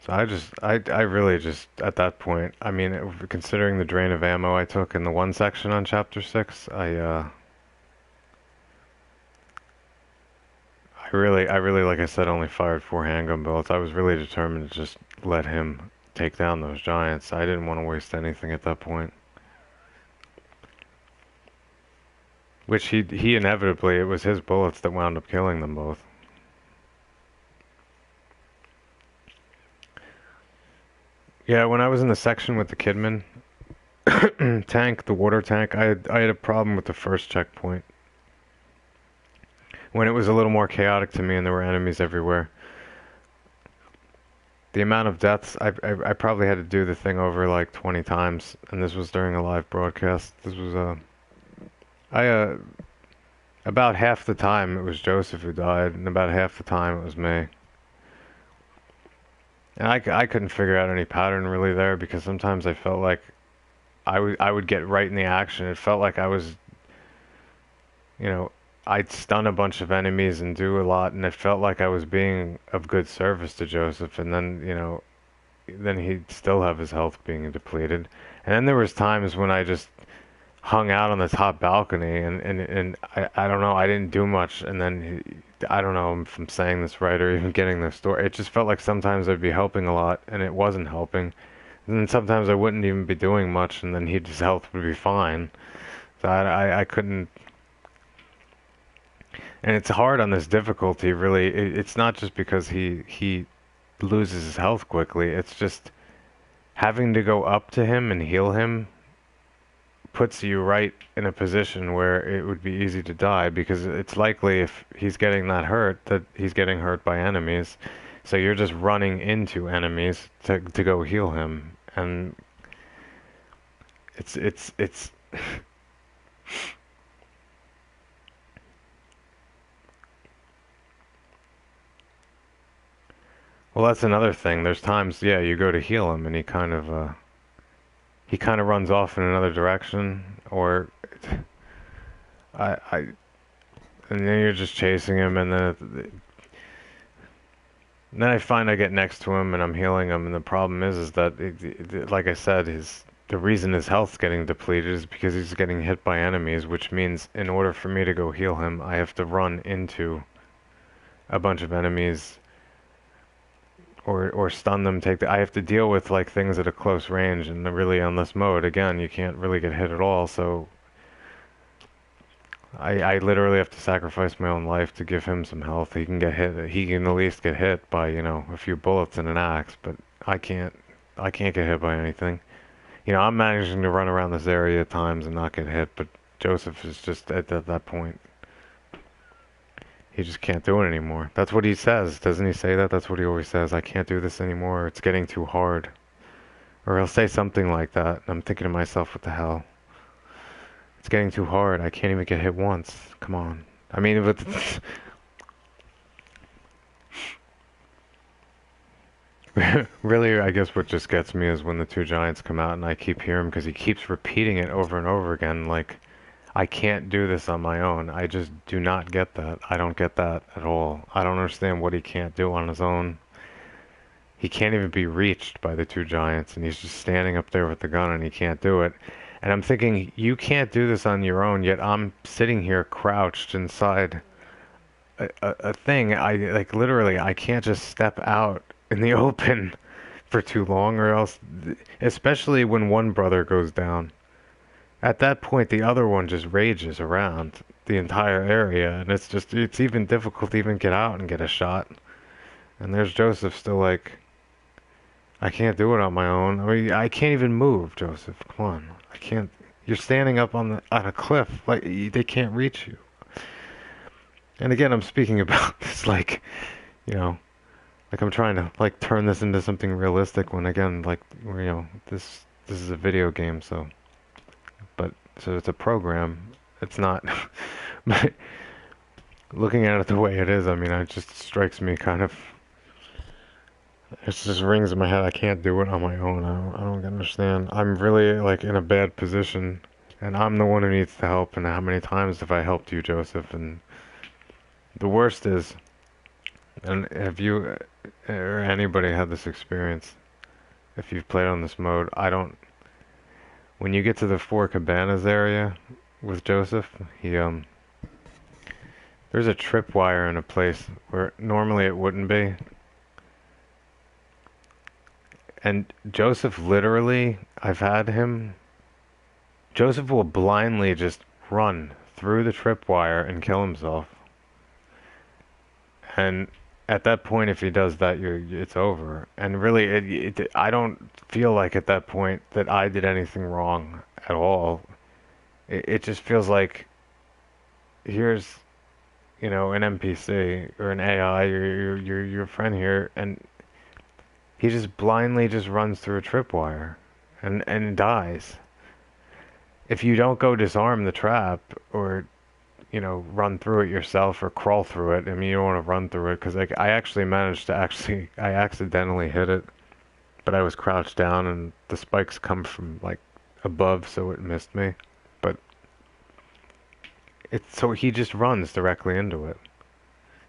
I really just, at that point, I mean, considering the drain of ammo I took in the one section on Chapter 6, I really, like I said, only fired 4 handgun bullets. I was really determined to just let him take down those giants. I didn't want to waste anything at that point. Which he inevitably, it was his bullets that wound up killing them both. Yeah, when I was in the section with the Kidman tank, the water tank, I had a problem with the first checkpoint. When it was a little more chaotic to me and there were enemies everywhere. The amount of deaths, I probably had to do the thing over like 20 times, and this was during a live broadcast. This was I about half the time it was Joseph who died, and about half the time it was me. And I couldn't figure out any pattern really there because sometimes I felt like I would get right in the action. It felt like I was, you know, I'd stun a bunch of enemies and do a lot, and it felt like I was being of good service to Joseph. And then, then he'd still have his health being depleted. And then there was times when I just hung out on the top balcony, and I don't know, I didn't do much. And then I don't know if I'm saying this right or even getting the story. It just felt like sometimes I'd be helping a lot, and it wasn't helping. And then sometimes I wouldn't even be doing much, and then his health would be fine. So I couldn't. And it's hard on this difficulty, really. It's not just because he loses his health quickly. It's just having to go up to him and heal him puts you right in a position where it would be easy to die because it's likely if he's getting that hurt that he's getting hurt by enemies. So you're just running into enemies to go heal him, and it's well, that's another thing. There's times, yeah, you go to heal him and he kind of runs off in another direction, or I and then you're just chasing him, and then I find I get next to him and I'm healing him, and the problem is that like I said, the reason his health's getting depleted is because he's getting hit by enemies, which means in order for me to go heal him, I have to run into a bunch of enemies or stun them. I have to deal with like things at a close range, and really on this mode, again, you can't really get hit at all. So I literally have to sacrifice my own life to give him some health. He can get hit. He can at least get hit by, a few bullets and an axe, but I can't. I can't get hit by anything. I'm managing to run around this area at times and not get hit, but Joseph is just at that point. He just can't do it anymore. That's what he says. Doesn't he say that? That's what he always says. I can't do this anymore. It's getting too hard. Or he'll say something like that. And I'm thinking to myself, what the hell? It's getting too hard. I can't even get hit once. Come on. I mean, but really, I guess what just gets me is when the two giants come out and I keep hearing him because he keeps repeating it over and over again. Like, I can't do this on my own. I just do not get that. I don't get that at all. I don't understand what he can't do on his own. He can't even be reached by the two giants, and he's just standing up there with the gun and he can't do it. And I'm thinking, you can't do this on your own, yet I'm sitting here crouched inside a thing. Like, literally, I can't just step out in the open for too long, or else, especially when one brother goes down. At that point, the other one just rages around the entire area, and it's even difficult to even get out and get a shot. And there's Joseph still like, I can't do it on my own. I mean, I can't even move, Joseph. Come on. I can't. You're standing up on a cliff. Like, they can't reach you. And again, I'm speaking about this like, you know, like I'm trying to like turn this into something realistic when again, like, this is a video game, so. But so it's a program. It's not. But looking at it the way it is, I mean, it just strikes me kind of. It just rings in my head. I can't do it on my own. I don't understand. I'm really like in a bad position, and I'm the one who needs the help. And how many times have I helped you, Joseph? And the worst is, and or anybody had this experience. If you've played on this mode, I don't. When you get to the Four Cabanas area with Joseph, there's a tripwire in a place where normally it wouldn't be. And Joseph literally, I've had him. Joseph will blindly just run through the tripwire and kill himself. And at that point, if he does that, it's over. And really, I don't feel like at that point that I did anything wrong at all. It just feels like here's, an NPC or an AI, your friend here, and he just blindly just runs through a tripwire and dies. If you don't go disarm the trap or run through it yourself or crawl through it. I mean, you don't want to run through it because I actually managed to I accidentally hit it, but I was crouched down and the spikes come from like above, so it missed me. But so he just runs directly into it.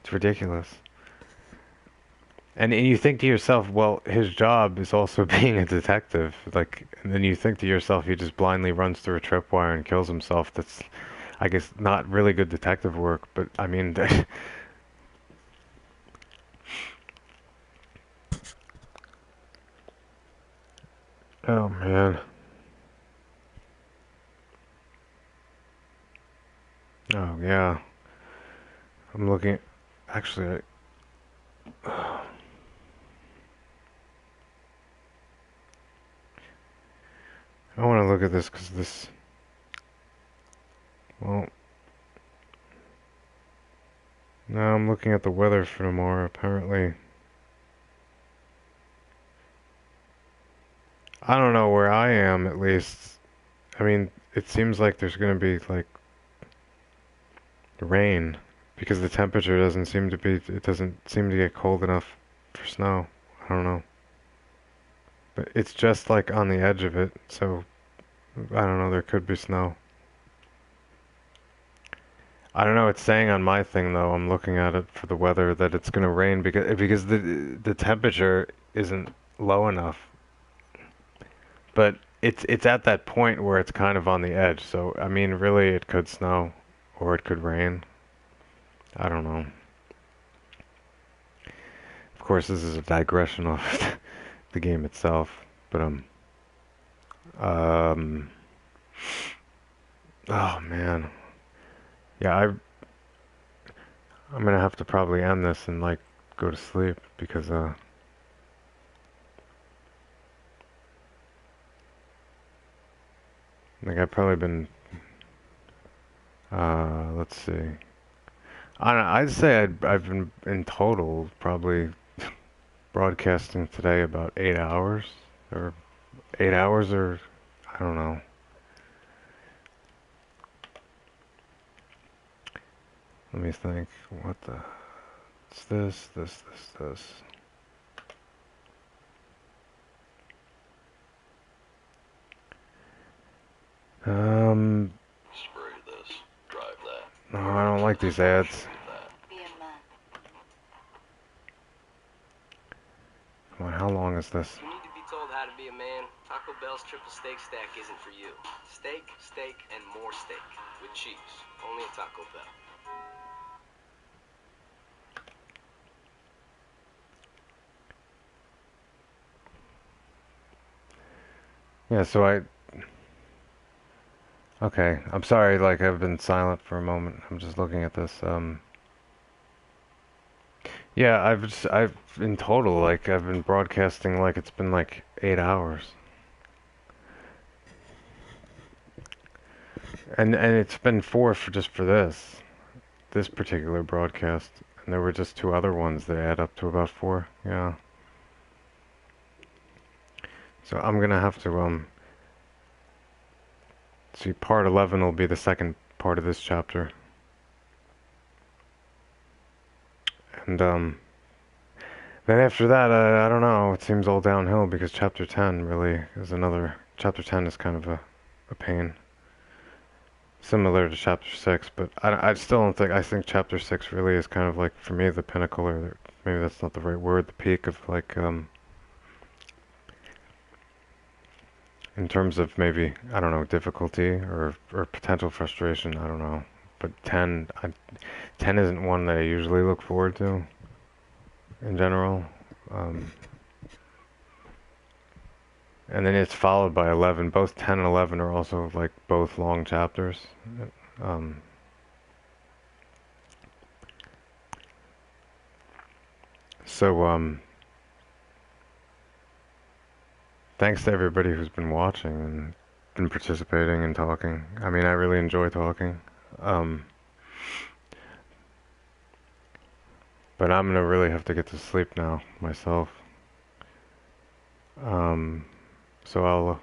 It's ridiculous. And you think to yourself, well, his job is also being a detective. Like, and then you think to yourself, he just blindly runs through a tripwire and kills himself. That's, I guess, not really good detective work, but I mean, oh man. Oh yeah. I'm looking, actually, I want to look at this because well, now I'm looking at the weather for tomorrow, apparently. I don't know where I am, at least. I mean, it seems like there's going to be, like, rain, because the temperature it doesn't seem to get cold enough for snow. I don't know. But it's just, like, on the edge of it, so, I don't know, there could be snow. I don't know, it's saying on my thing, though, I'm looking at it for the weather, that it's going to rain because the temperature isn't low enough. But it's at that point where it's kind of on the edge. So I mean, really, it could snow, or it could rain. I don't know. Of course, this is a digression of the game itself, but um, oh man, yeah, I'm gonna have to probably end this and like go to sleep because like I've probably been let's see. I don't know, I'd say I've been in total probably broadcasting today about 8 hours or 8 hours or I don't know. Let me think. What the? It's this. Um, Spray this, drive that. no, I don't like these ads. Come on, how long is this? You need to be told how to be a man. Taco Bell's triple steak stack isn't for you. Steak, steak, and more steak. With cheese. Only at Taco Bell. Yeah, so okay, I'm sorry, like I've been silent for a moment. I'm just looking at this. Yeah, I've in total, like I've been broadcasting like it's been like 8 hours. And it's been four for just for this particular broadcast. And there were just two other ones that add up to about four. Yeah. So I'm gonna have to see, part 11 will be the second part of this chapter. And then after that, I don't know, it seems all downhill because chapter 10 really is another, chapter 10 is kind of a pain. Similar to chapter 6, but I still don't think, I think chapter 6 really is kind of like, for me, the pinnacle, or maybe that's not the right word, the peak of like, in terms of maybe, I don't know, difficulty or potential frustration, I don't know. But 10 isn't one that I usually look forward to in general. Um, and then it's followed by 11. Both 10 and 11 are also like both long chapters. Um, so thanks to everybody who's been watching and been participating and talking. I mean, I really enjoy talking. Um, but I'm gonna really have to get to sleep now myself. So